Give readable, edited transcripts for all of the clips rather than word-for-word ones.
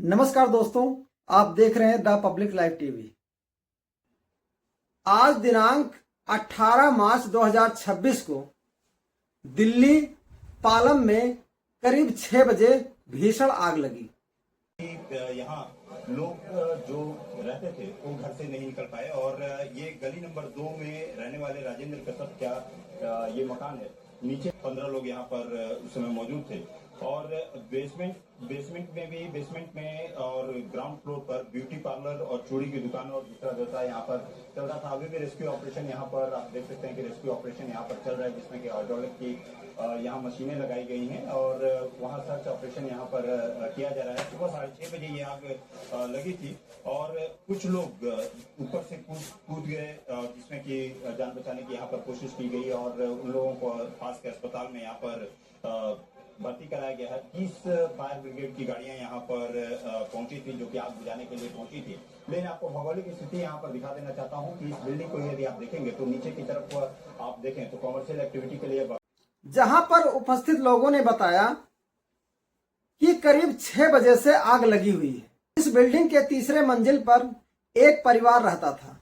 नमस्कार दोस्तों, आप देख रहे हैं द पब्लिक लाइव टीवी। आज दिनांक 18 मार्च 2026 को दिल्ली पालम में करीब 6 बजे भीषण आग लगी। यहाँ लोग जो रहते थे वो घर से नहीं निकल पाए और ये गली नंबर 2 में रहने वाले राजेंद्र कसब का ये मकान है। नीचे 15 लोग यहाँ पर उस समय मौजूद थे और बेसमेंट में और ग्राउंड फ्लोर पर ब्यूटी पार्लर और चूड़ी की दुकान और दूसरा व्यवसाय यहाँ पर चल रहा था। अभी भी रेस्क्यू ऑपरेशन यहाँ पर आप देख सकते हैं कि रेस्क्यू ऑपरेशन यहाँ पर चल रहा है, जिसमें कि हाइड्रोलिक की यहाँ मशीनें लगाई गई हैं और वहाँ सर्च ऑपरेशन यहाँ पर किया जा रहा है। सुबह 6:30 बजे ये आग लगी थी और कुछ लोग ऊपर से कूद गए, जिसमें कि जान बचाने की यहाँ पर कोशिश की गई और उन लोगों को पास के अस्पताल में यहाँ पर भर्ती कराया गया है। 30 फायर ब्रिगेड की गाड़ियां यहाँ पर पहुंची थी, जो कि आग बुझाने के लिए पहुंची थी। लेकिन आपको भौगोलिक स्थिति यहाँ पर दिखा देना चाहता हूँ कि इस बिल्डिंग को यदि आप देखेंगे तो नीचे की तरफ आप देखें तो कॉमर्शियल एक्टिविटी के लिए, जहां पर उपस्थित लोगों ने बताया कि करीब 6 बजे से आग लगी हुई है। इस बिल्डिंग के तीसरे मंजिल पर एक परिवार रहता था।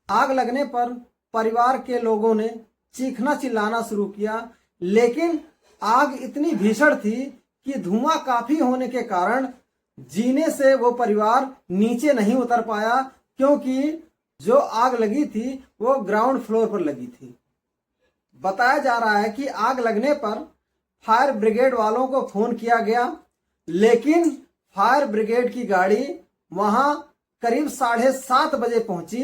आग लगने पर परिवार के लोगों ने चीखना चिल्लाना शुरू किया, लेकिन आग इतनी भीषण थी कि धुआं काफी होने के कारण जीने से वो परिवार नीचे नहीं उतर पाया, क्योंकि जो आग लगी थी वो ग्राउंड फ्लोर पर लगी थी। बताया जा रहा है कि आग लगने पर फायर ब्रिगेड वालों को फोन किया गया, लेकिन फायर ब्रिगेड की गाड़ी वहां करीब 7:30 बजे पहुंची।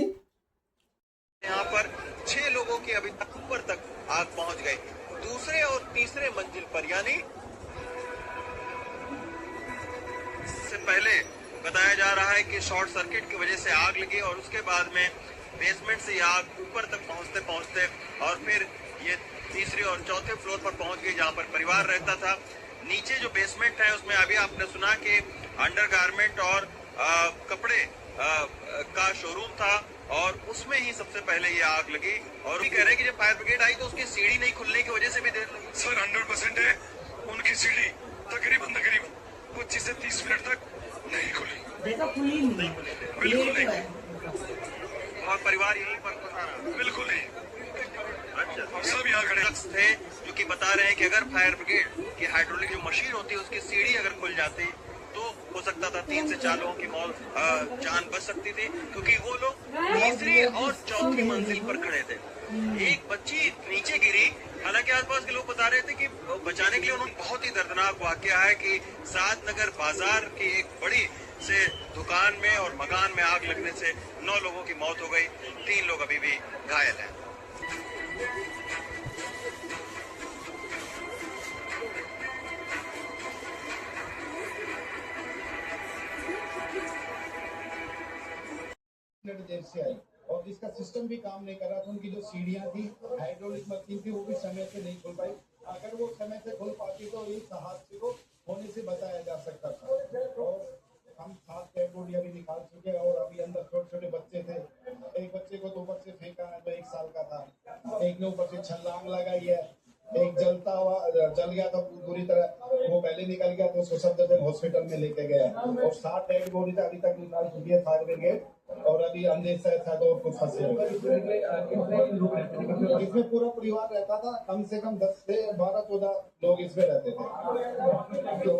यहाँ पर 6 लोगों की अभी तक ऊपर तक आग पहुंच गई। दूसरे और तीसरे मंजिल पर, यानी इससे पहले बताया जा रहा है कि शॉर्ट सर्किट की वजह से आग लगी और उसके बाद में बेसमेंट से आग ऊपर तक पहुंचते और फिर ये तीसरे और चौथे फ्लोर पर पहुंच गई, जहां पर परिवार रहता था। नीचे जो बेसमेंट है उसमें अभी आपने सुना कि अंडरगारमेंट और कपड़े का शोरूम था और उसमें ही सबसे पहले ये आग लगी। और भी कह रहे हैं कि जब फायर ब्रिगेड आई तो उसकी सीढ़ी नहीं खुलने की वजह से भी देर लगी। सर 100% है, उनकी सीढ़ी तकरीबन 25 से 30 मिनट तक नहीं खुली। बिल्कुल नहीं। और परिवार यहीं पर फंसा रहा। बिल्कुल नहीं। अच्छा, सब यहाँ खड़े थे जो कि बता रहे हैं कि अगर फायर ब्रिगेड की हाइड्रोलिक जो मशीन होती है उसकी सीढ़ी अगर खुल जाती तो हो सकता था 3 से 4 लोगों की जान बच सकती थी, क्योंकि वो लोग तीसरी और चौथी मंजिल पर खड़े थे। एक बच्ची नीचे गिरी। हालांकि आसपास के लोग बता रहे थे कि बचाने के लिए उन्होंने, बहुत ही दर्दनाक वाकया है कि सादनगर बाजार की एक बड़ी से दुकान में और मकान में आग लगने से 9 लोगों की मौत हो गई, 3 लोग अभी भी घायल हैं। देर से आई और इसका सिस्टम भी काम नहीं कर रहा था। उनकी जो सीढ़ियां थी, हाइड्रोलिक मशीन थी, वो भी समय से नहीं खुल पाई। अगर वो समय से खुल पाती तो इस हादसे को होने से बचाया जा सकता था। और हम 7 डेड बॉडी अभी निकाल चुके हैं और अभी अंदर छोटे छोटे बच्चे थे। एक बच्चे को तो ऊपर से फेंका है जो 1 साल का था, एक ने ऊपर से छलांग लगाई है, एक जल गया था पूरी तरह, वो पहले निकल गया तो उसको सफदरजंग हॉस्पिटल में लेके गया और 7 डेड बॉडी अभी तक निकाल चुकी है फायर ब्रिगेड। और अभी अंदेशा था तो कुछ फंसे हुए। इसमें पूरा परिवार रहता था, कम से कम 10 से 12-14 लोग इसमें रहते थे। तो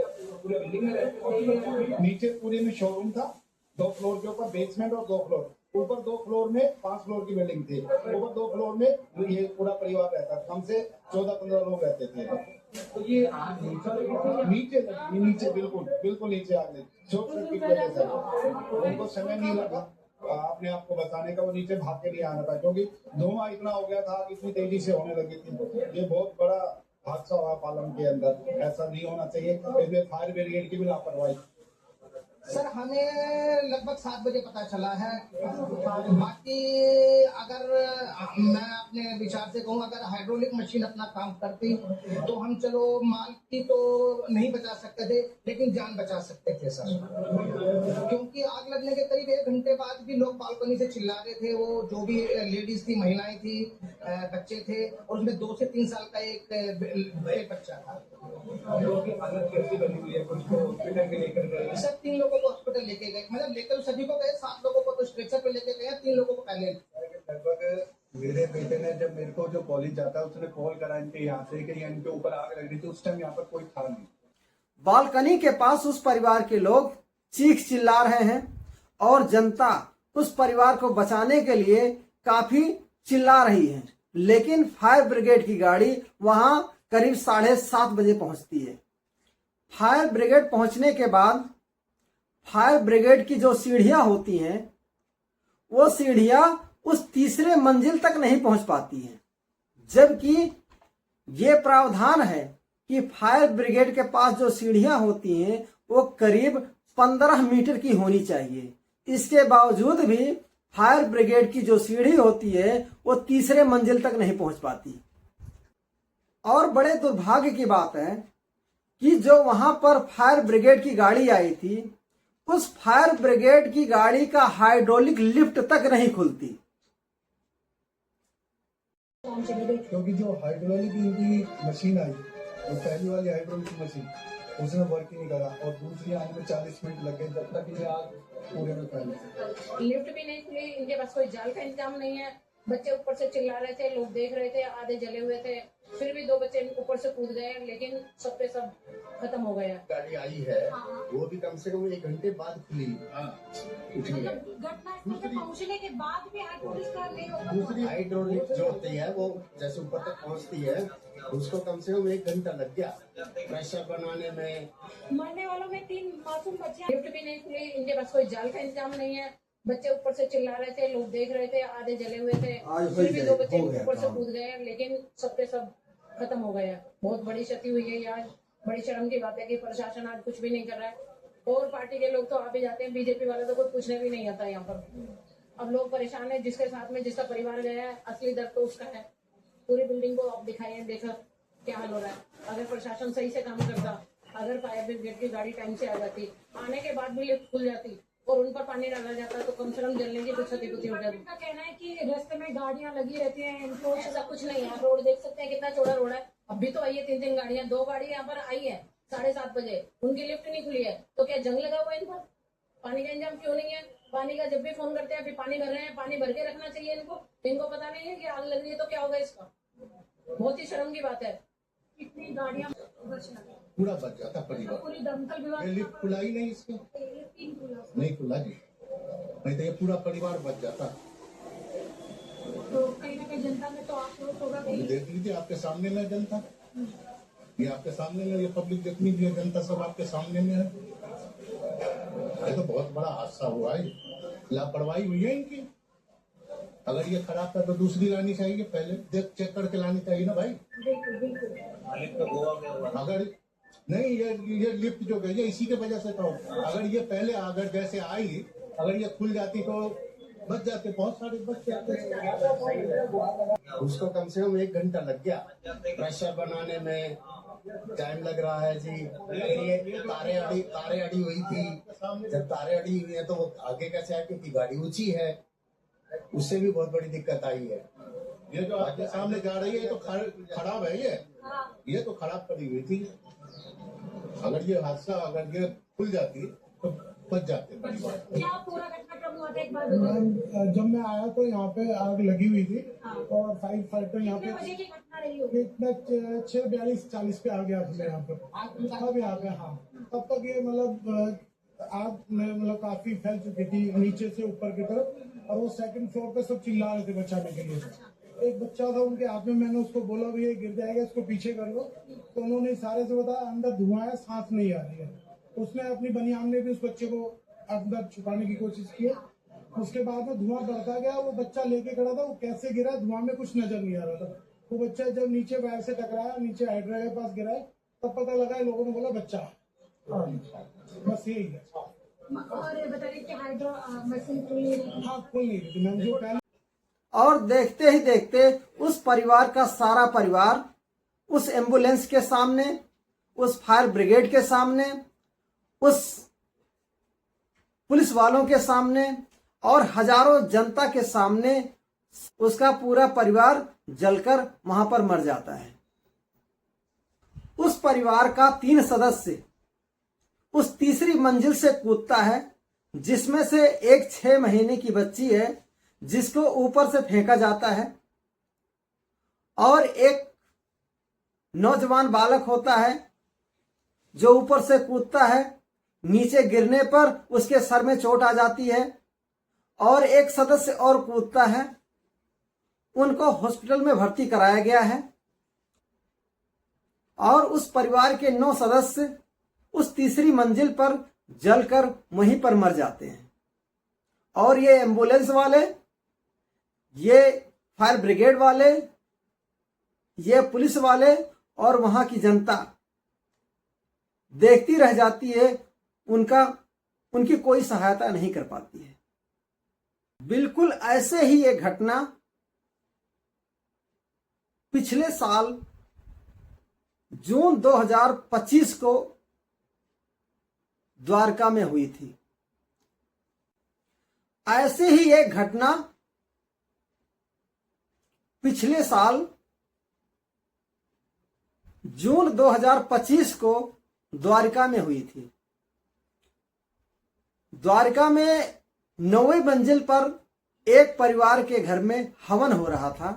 नीचे पूरे में शोरूम था, 2 फ्लोर के ऊपर बेसमेंट और 2 फ्लोर ऊपर, 2 फ्लोर में 5 फ्लोर की बिल्डिंग थी। ऊपर 2 फ्लोर में ये पूरा परिवार रहता था, कम से 14-15 लोग रहते थे। तो ये नीचे बिल्कुल नीचे आ गए शॉर्ट सर्किट की वजह से। उनको समय नहीं लगा अपने आप को बचाने का, वो नीचे भाग के नहीं आना था, क्योंकि धुआं इतना हो गया था, इतनी तेजी से होने लगी थी। ये बहुत बड़ा हादसा हुआ पालम के अंदर, ऐसा नहीं होना चाहिए। इसमें फायर ब्रिगेड की भी लापरवाही, सर हमें लगभग 7 बजे पता चला है। बाकी अगर मैं अपने विचार से कहूँ, अगर हाइड्रोलिक मशीन अपना काम करती तो हम चलो माल की तो नहीं बचा सकते थे, लेकिन जान बचा सकते थे सर। क्योंकि आग लगने के करीब 1 घंटे बाद भी लोग बालकनी से चिल्ला रहे थे। वो जो भी लेडीज थी, महिलाएं थी, बच्चे थे, और उसमें 2 से 3 साल का एक बच्चा था। सब 3 लोगों को हॉस्पिटल लेके गए, मतलब लेकर सभी को गए। 7 लोगों को तो स्ट्रेचर पे लेके गए, 3 लोगों को पहले। लगभग मेरे बेटे ने, जब मेरे को जो कॉलेज जाता है, उसने कॉल करा इनके यहाँ से कि इनके ऊपर आग लग रही थी। उस टाइम यहाँ पर कोई था नहीं। बालकनी के पास उस परिवार के लोग चीख चिल्ला रहे हैं और जनता उस परिवार को बचाने के लिए काफी चिल्ला रही है, लेकिन फायर ब्रिगेड की गाड़ी वहां करीब 7:30 बजे पहुंचती है। फायर ब्रिगेड पहुंचने के बाद फायर ब्रिगेड की जो सीढ़ियां होती हैं, वो सीढ़ियां उस तीसरे मंजिल तक नहीं पहुंच पाती हैं, जबकि ये प्रावधान है कि फायर ब्रिगेड के पास जो सीढ़ियां होती हैं वो करीब 15 मीटर की होनी चाहिए। इसके बावजूद भी फायर ब्रिगेड की जो सीढ़ी होती है वो तीसरे मंजिल तक नहीं पहुंच पाती। और बड़े दुर्भाग्य की बात है कि जो वहां पर फायर ब्रिगेड की गाड़ी आई थी, उस फायर ब्रिगेड की गाड़ी का हाइड्रोलिक लिफ्ट तक नहीं खुलती। क्योंकि जो हाइड्रोलिक इनकी मशीन आई, वो पहली वाली हाइड्रोलिक मशीन, उसने वर्क ही नहीं करा, और दूसरी आने में 40 मिनट लग गए, जब तक ये आग पूरे में फैली। लिफ्ट भी नहीं खुली, इनके पास कोई जाल का इंतजाम नहीं है। बच्चे ऊपर से चिल्ला रहे थे, लोग देख रहे थे, आधे जले हुए थे, फिर भी 2 बच्चे ऊपर से कूद गए, लेकिन सब पे सब खत्म हो गया। गाड़ी आई है, वो भी कम से कम 1 घंटे बाद खुली। घटनास्थल पे पहुंचने के बाद भी हाइड्रोलिक का नहीं होगा। दूसरी हाइड्रोलिक जो होती है, वो जैसे ऊपर तक पहुंचती है, उसको कम से कम 1 घंटा लग गया प्रेशर बनाने में। मरने वालों में 3 मासूम बच्चे। लिफ्ट भी नहीं खुली, इनके पास कोई जाल का इंतजाम नहीं है। बच्चे ऊपर से चिल्ला रहे थे, लोग देख रहे थे, आधे जले हुए थे, फिर भी 2 बच्चे ऊपर से कूद गए, लेकिन सब पे सब खत्म हो गया। बहुत बड़ी क्षति हुई है। आज बड़ी शर्म की बात है कि प्रशासन आज कुछ भी नहीं कर रहा है, और पार्टी के लोग तो आ भी जाते हैं, बीजेपी वाले तो कुछ पूछने भी नहीं आता यहाँ पर। अब लोग परेशान है, जिसके साथ में जिसका परिवार गया है, असली दर्द तो उसका है। पूरी बिल्डिंग को आप दिखाइए, देखा क्या हाल हो रहा है। अगर प्रशासन सही से काम करता, अगर फायर ब्रिगेड की गाड़ी टाइम से आ जाती, आने के बाद भी लिफ्ट खुल जाती और उन पर पानी डाला जाता, तो कम से कम जलने की कुछ क्षति हो जाती। उनका कहना है कि रास्ते में गाड़ियां लगी रहती हैं, रोड ऐसा कुछ नहीं है। रोड देख सकते हैं कितना चौड़ा रोड है। अभी तो आई है 3 गाड़ियां, 2 गाड़ी यहाँ पर आई है 7:30 बजे, उनकी लिफ्ट नहीं खुली है। तो क्या जंग लगा हुआ है इन पर? पानी का इंतजाम क्यों नहीं है? पानी का जब भी फोन करते हैं, अभी पानी भर रहे हैं, पानी भर के रखना चाहिए इनको पता नहीं है कि आग लग रही है तो क्या होगा इसका। बहुत ही शर्म की बात है। कितनी गाड़ियां पूरा बच जाता परिवार। पूरी दमकल विभाग ये लिफ्ट खुला ही नहीं, इसको नहीं खुला जी, नहीं तो ये पूरा परिवार बच जाता। तो कहीं ना कहीं जनता में तो आक्रोश होगा। देख लीजिए, आपके सामने में जनता, ये आपके सामने में, ये पब्लिक जितनी भी है, जनता सब आपके सामने में है। ये तो बहुत बड़ा हादसा हुआ है, लापरवाही हुई है इनकी। अगर ये खराब था तो दूसरी लानी चाहिए, पहले देख चेक करके लानी चाहिए ना भाई। अगर नहीं, ये लिफ्ट जो गई है इसी के वजह से, तो अगर ये पहले अगर जैसे आई, अगर ये खुल जाती तो बच जाते, बहुत सारे बच जाते। उसको कम से कम 1 घंटा लग गया प्रेशर बनाने में। टाइम लग रहा है जी। ये तारे अड़ी हुई थी। जब तारे अड़ी हुई है तो वो आगे कैसे आए, क्योंकि गाड़ी ऊंची है, उससे भी बहुत बड़ी दिक्कत आई है। ये जो आपके सामने जा रही है, ये तो खराब है, ये तो खराब पड़ी हुई थी। अगर ये हादसा, अगर ये खुल जाती तो बच जाते। क्या पूरा घटनाक्रम हुआ था एक बार? जब मैं आया तो यहाँ पे आग लगी हुई थी, और फायर फाइटर यहाँ पे बजे की घटना रही होगी? 6:42-40 पे आ गया था मैं यहाँ पे, तब यहाँ पे। हाँ, तब तक ये मतलब आग में मतलब काफी फैल चुकी थी नीचे से ऊपर की तरफ, और वो 2nd फ्लोर पे सब चिल्ला रहे थे बचाने के लिए। एक बच्चा था उनके हाथ में, मैंने उसको बोला भी ये गिर जाएगा, इसको पीछे कर लो, तो उन्होंने इशारे से बताया अंदर धुआं है, सांस नहीं आ रही है। उसने अपनी बनियान में भी उस बच्चे को अंदर छुपाने की कोशिश की। उसके बाद में धुआं बढ़ता गया, वो बच्चा लेके खड़ा था, वो कैसे गिरा, धुआं में कुछ नजर नहीं आ रहा था। वो बच्चा जब नीचे वायर से टकराया, नीचे हाइड्रा के पास गिरा, तब पता लगा, लोगों ने बोला बच्चा। हाँ, बस यही है। और बता रहे कि हाइड्रो मशीन खुल नहीं रही। हाँ खुल नहीं रही थी मैम, जो पहले और देखते ही देखते उस परिवार का सारा परिवार उस एम्बुलेंस के सामने, उस फायर ब्रिगेड के सामने, उस पुलिस वालों के सामने और हजारों जनता के सामने उसका पूरा परिवार जलकर वहां पर मर जाता है। उस परिवार का 3 सदस्य उस तीसरी मंजिल से कूदता है, जिसमें से एक 6 महीने की बच्ची है जिसको ऊपर से फेंका जाता है, और एक नौजवान बालक होता है जो ऊपर से कूदता है, नीचे गिरने पर उसके सर में चोट आ जाती है, और एक सदस्य और कूदता है। उनको हॉस्पिटल में भर्ती कराया गया है और उस परिवार के 9 सदस्य उस तीसरी मंजिल पर जलकर वहीं पर मर जाते हैं। और ये एम्बुलेंस वाले, ये फायर ब्रिगेड वाले, ये पुलिस वाले और वहां की जनता देखती रह जाती है, उनकी कोई सहायता नहीं कर पाती है। बिल्कुल ऐसे ही एक घटना पिछले साल जून 2025 को द्वारका में हुई थी। ऐसे ही एक घटना पिछले साल जून 2025 को द्वारका में हुई थी। द्वारका में 9वीं मंजिल पर एक परिवार के घर में हवन हो रहा था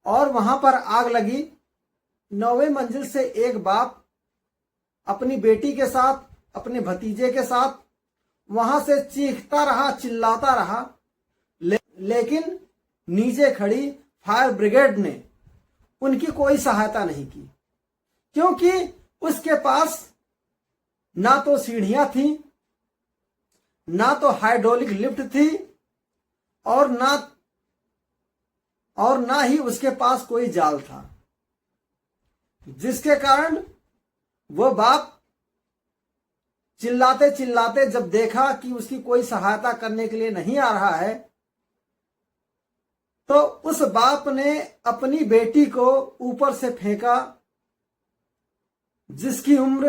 और वहां पर आग लगी। 9वीं मंजिल से एक बाप अपनी बेटी के साथ, अपने भतीजे के साथ वहां से चीखता रहा, चिल्लाता रहा, लेकिन नीचे खड़ी फायर ब्रिगेड ने उनकी कोई सहायता नहीं की, क्योंकि उसके पास ना तो सीढ़ियां थी, ना तो हाइड्रोलिक लिफ्ट थी, और ना ही उसके पास कोई जाल था, जिसके कारण वो बाप चिल्लाते चिल्लाते जब देखा कि उसकी कोई सहायता करने के लिए नहीं आ रहा है, तो उस बाप ने अपनी बेटी को ऊपर से फेंका, जिसकी उम्र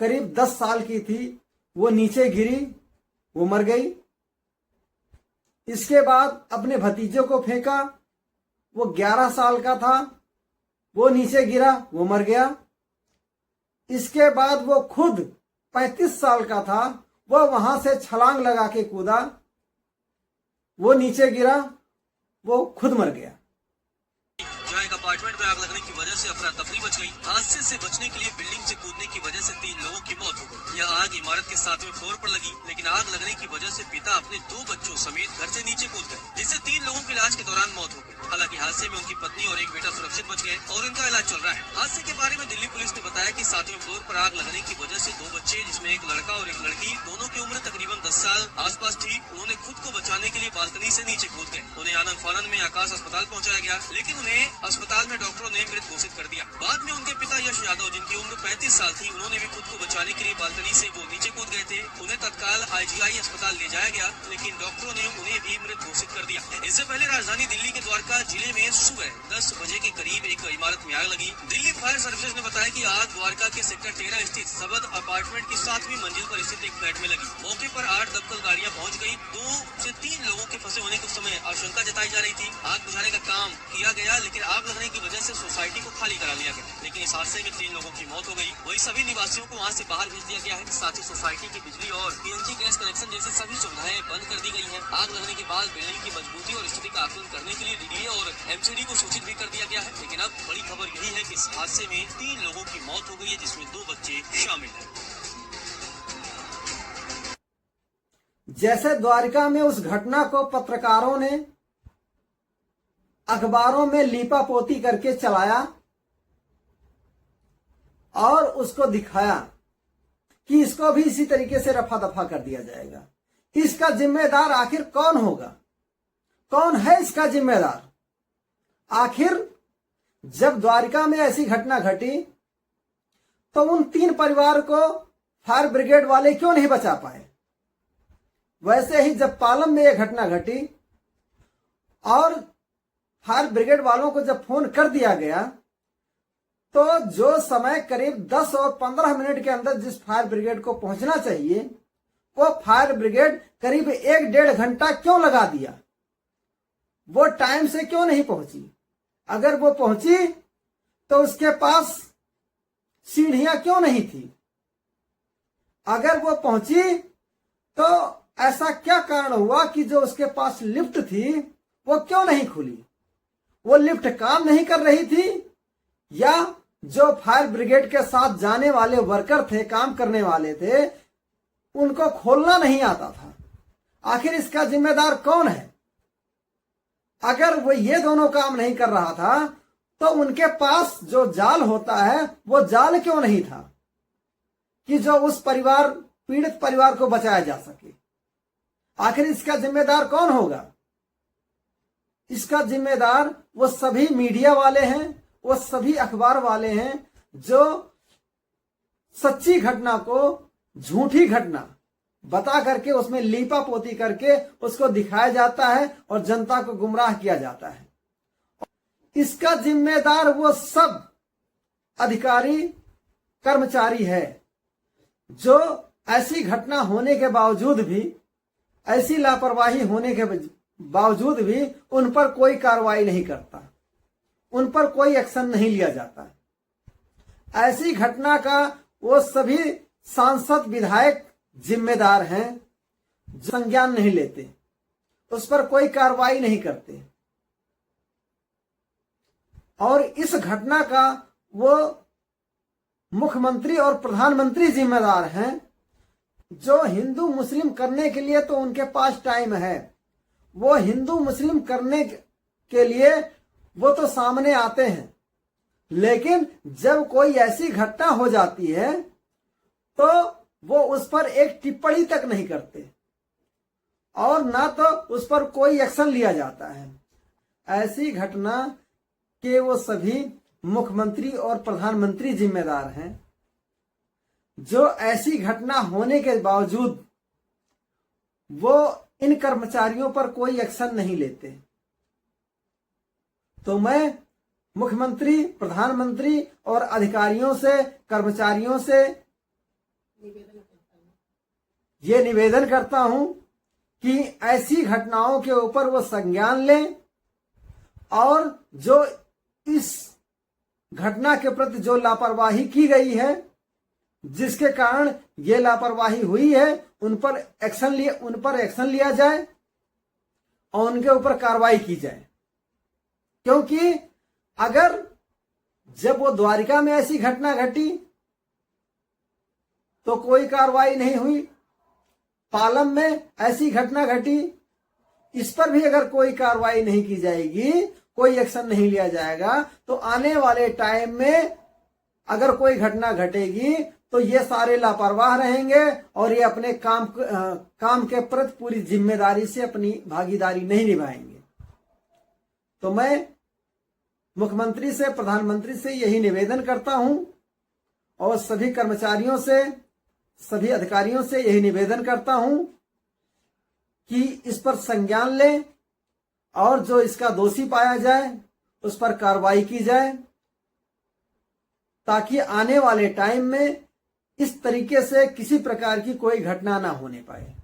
करीब 10 साल की थी। वो नीचे गिरी, वो मर गई। इसके बाद अपने भतीजे को फेंका, वो 11 साल का था, वो नीचे गिरा, वो मर गया। इसके बाद वो खुद 35 साल का था, वो वहां से छलांग लगा के कूदा, वो नीचे गिरा, वो खुद मर गया। जहां एक अपार्टमेंट में आग लगने की वजह से अफरा तफरी मच गई। हादसे से बचने के लिए बिल्डिंग से कूदने की वजह से 3 लोगों की मौत हो गई। यह आग इमारत के 7वें फ्लोर पर लगी, लेकिन आग लगने की वजह से पिता अपने 2 बच्चों समेत घर से नीचे कूद गए, जिससे 3 लोगों की इलाज के दौरान मौत हो गई। हालांकि हादसे में उनकी पत्नी और एक बेटा सुरक्षित बच गए और इनका इलाज चल रहा है। हादसे के बारे में दिल्ली पुलिस ने बताया कि 7वें फ्लोर पर आग लगने की वजह से 2 बच्चे, जिसमें एक लड़का और एक लड़की, दोनों की उम्र तकरीबन 10 साल आसपास थी, उन्होंने खुद को बचाने के लिए बालकनी से नीचे कूद गए। उन्हें आनंद फानंद में आकाश अस्पताल पहुंचाया गया, लेकिन उन्हें अस्पताल में डॉक्टरों ने मृत घोषित कर दिया। बाद में उनके पिता यश यादव, जिनकी उम्र 35 साल थी, उन्होंने भी खुद को बचाने के लिए बालकनी से वो नीचे कूद गए थे। उन्हें तत्काल IGI अस्पताल ले जाया गया, लेकिन डॉक्टरों ने उन्हें भी मृत घोषित कर दिया। इससे पहले राजधानी दिल्ली के द्वारका जिले में सुबह 10 बजे के करीब एक इमारत में आग लगी। दिल्ली फायर सर्विसेज ने बताया कि आग द्वारका के सेक्टर 13 स्थित सबद अपार्टमेंट की 7वीं मंजिल पर स्थित एक फ्लैट में लगी। मौके पर 8 दमकल गाड़ियां पहुंच गई। 2 से 3 लोगों के फंसे होने के समय आशंका जताई जा रही थी। आग बुझाने का काम किया गया, लेकिन आग लगने की वजह से सोसाइटी को खाली करा लिया गया। लेकिन इस हादसे में 3 लोगों की मौत हो गई। वही सभी निवासियों को वहां से बाहर भेज दिया गया है। साथ ही सोसाइटी की बिजली और PNG गैस कनेक्शन जैसी सभी सुविधाएं बंद कर दी गई है। आग लगने के बाद बिल्डिंग की मजबूती और स्थिति का आकलन करने के लिए DDA और MCD को सूचित भी कर दिया गया है। लेकिन अब बड़ी खबर यही है कि इस हादसे में 3 लोगों की मौत हो गई है, जिसमें 2 बच्चे शामिल हैं। जैसे द्वारका में उस घटना को पत्रकारों ने अखबारों में लीपापोती करके चलाया और उसको दिखाया कि इसको भी इसी तरीके से रफा दफा कर दिया जाएगा। इसका जिम्मेदार आखिर कौन होगा? कौन है इसका जिम्मेदार? आखिर जब द्वारका में ऐसी घटना घटी तो उन 3 परिवार को फायर ब्रिगेड वाले क्यों नहीं बचा पाए? वैसे ही जब पालम में यह घटना घटी और फायर ब्रिगेड वालों को जब फोन कर दिया गया, तो जो समय करीब 10 और 15 मिनट के अंदर जिस फायर ब्रिगेड को पहुंचना चाहिए, वो फायर ब्रिगेड करीब 1-1.5 घंटा क्यों लगा दिया? वो टाइम से क्यों नहीं पहुंची? अगर वो पहुंची तो उसके पास सीढ़ियां क्यों नहीं थी? अगर वो पहुंची तो ऐसा क्या कारण हुआ कि जो उसके पास लिफ्ट थी वो क्यों नहीं खुली? वो लिफ्ट काम नहीं कर रही थी, या जो फायर ब्रिगेड के साथ जाने वाले वर्कर थे, काम करने वाले थे, उनको खोलना नहीं आता था? आखिर इसका जिम्मेदार कौन है? अगर वो ये दोनों काम नहीं कर रहा था तो उनके पास जो जाल होता है वो जाल क्यों नहीं था कि जो उस पीड़ित परिवार को बचाया जा सके? आखिर इसका जिम्मेदार कौन होगा? इसका जिम्मेदार वो सभी मीडिया वाले हैं, वो सभी अखबार वाले हैं जो सच्ची घटना को झूठी घटना बता करके उसमें लीपा पोती करके उसको दिखाया जाता है और जनता को गुमराह किया जाता है। इसका जिम्मेदार वो सब अधिकारी कर्मचारी है जो ऐसी घटना होने के बावजूद भी, ऐसी लापरवाही होने के बावजूद भी उन पर कोई कार्रवाई नहीं करता, उन पर कोई एक्शन नहीं लिया जाता। ऐसी घटना का वो सभी सांसद विधायक जिम्मेदार हैं जो संज्ञान नहीं लेते, उस पर कोई कार्रवाई नहीं करते। और इस घटना का वो मुख्यमंत्री और प्रधानमंत्री जिम्मेदार हैं जो हिंदू मुस्लिम करने के लिए तो उनके पास टाइम है, वो हिंदू मुस्लिम करने के लिए वो तो सामने आते हैं, लेकिन जब कोई ऐसी घटना हो जाती है तो वो उस पर एक टिप्पणी तक नहीं करते और ना तो उस पर कोई एक्शन लिया जाता है। ऐसी घटना के वो सभी मुख्यमंत्री और प्रधानमंत्री जिम्मेदार हैं जो ऐसी घटना होने के बावजूद वो इन कर्मचारियों पर कोई एक्शन नहीं लेते। तो मैं मुख्यमंत्री, प्रधानमंत्री और अधिकारियों से, कर्मचारियों से ये निवेदन करता हूं कि ऐसी घटनाओं के ऊपर वो संज्ञान लें और जो इस घटना के प्रति जो लापरवाही की गई है, जिसके कारण ये लापरवाही हुई है, उन पर एक्शन लिया जाए और उनके ऊपर कार्रवाई की जाए। क्योंकि अगर जब वो द्वारिका में ऐसी घटना घटी तो कोई कार्रवाई नहीं हुई, पालम में ऐसी घटना घटी, इस पर भी अगर कोई कार्रवाई नहीं की जाएगी, कोई एक्शन नहीं लिया जाएगा, तो आने वाले टाइम में अगर कोई घटना घटेगी तो ये सारे लापरवाह रहेंगे और ये अपने काम के प्रति पूरी जिम्मेदारी से अपनी भागीदारी नहीं निभाएंगे। तो मैं मुख्यमंत्री से, प्रधानमंत्री से यही निवेदन करता हूं और सभी कर्मचारियों से, सभी अधिकारियों से यही निवेदन करता हूं कि इस पर संज्ञान लें और जो इसका दोषी पाया जाए उस पर कार्रवाई की जाए, ताकि आने वाले टाइम में इस तरीके से किसी प्रकार की कोई घटना ना होने पाए।